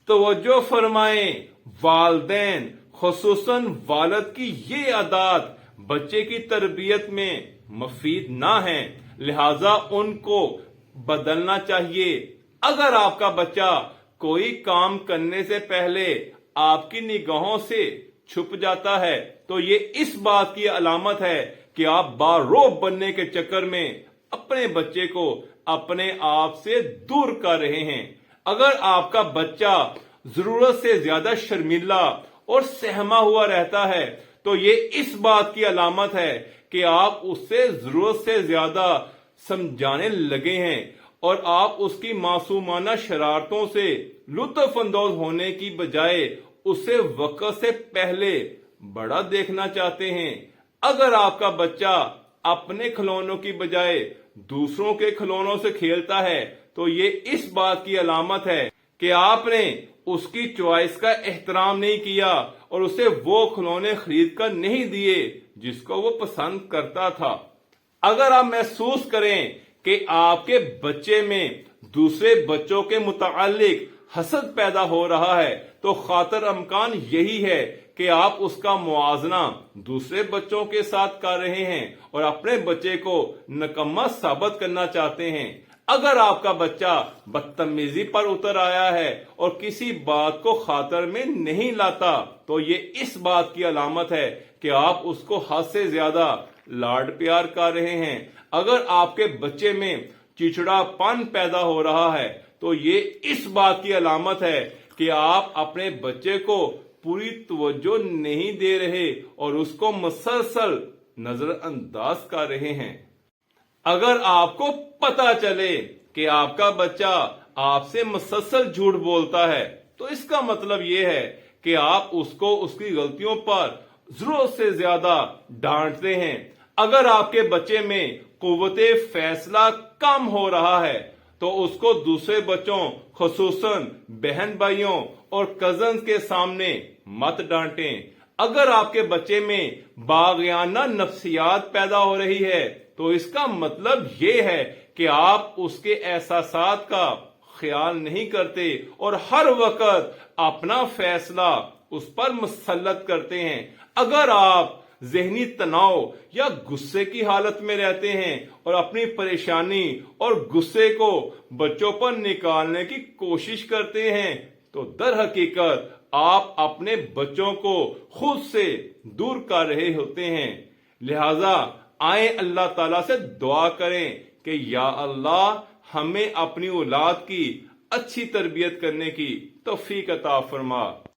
तवज्जो फरमाएं, वालदैन खुसूसन वालिद की ये आदत बच्चे की तरबियत में मुफीद ना है, लिहाजा उनको बदलना चाहिए। अगर आपका बच्चा कोई काम करने से पहले आपकी निगाहों से छुप जाता है तो ये इस बात की अलामत है कि आप बारोब बनने के चक्कर में अपने बच्चे को अपने आप से दूर कर रहे हैं। अगर आपका बच्चा जरूरत से ज्यादा शर्मिला और सहमा हुआ रहता है तो ये इस बात की अलामत है कि आप उससे जरूरत से ज्यादा समझाने लगे हैं और आप उसकी मासूमाना शरारतों से लुत्फ अंदोज होने की बजाय उसे वक्त से पहले बड़ा देखना चाहते हैं। अगर आपका बच्चा अपने खिलौनों की बजाय दूसरों के खिलौनों से खेलता है तो ये इस बात की अलामत है कि आपने उसकी चॉइस का एहतराम नहीं किया और उसे वो खिलौने खरीद कर नहीं दिए जिसको वो पसंद करता था। अगर आप महसूस करें कि आपके बच्चे में दूसरे बच्चों के मुतालिक हसद पैदा हो रहा है तो खातर अमकान यही है कि आप उसका मुआजना दूसरे बच्चों के साथ कर रहे हैं और अपने बच्चे को नकम्मा साबित करना चाहते हैं। अगर आपका बच्चा बदतमीजी पर उतर आया है और किसी बात को खातर में नहीं लाता तो ये इस बात की अलामत है कि आप उसको हद से ज्यादा लाड प्यार कर रहे हैं। अगर आपके बच्चे में चिड़चिड़ापन पैदा हो रहा है तो ये इस बात की अलामत है कि आप अपने बच्चे को पूरी तवज्जो नहीं दे रहे और उसको मुसलसल नजरअंदाज कर रहे हैं। अगर आपको पता चले कि आपका बच्चा आपसे मुसलसल झूठ बोलता है तो इसका मतलब ये है कि आप उसको उसकी गलतियों पर जरूरत से ज्यादा डांटते हैं। अगर आपके बच्चे में कुव्वते फैसला कम हो रहा है तो उसको दूसरे बच्चों खुसूसन बहन भाइयों और कजन्स के सामने मत डांटें। अगर आपके बच्चे में बागियाना नफ्सियात पैदा हो रही है तो इसका मतलब ये है कि आप उसके एहसासात का ख्याल नहीं करते और हर वक्त अपना फैसला उस पर मुसल्लत करते हैं। अगर आप जहनी तनाव या गुस्से की हालत में रहते हैं और अपनी परेशानी और गुस्से को बच्चों पर निकालने की कोशिश करते हैं तो दर हकीकत आप अपने बच्चों को खुद से दूर कर रहे होते हैं। लिहाजा आए अल्लाह ताला से दुआ करें कि या अल्लाह हमें अपनी औलाद की अच्छी तरबियत करने की तौफीक अता फरमा।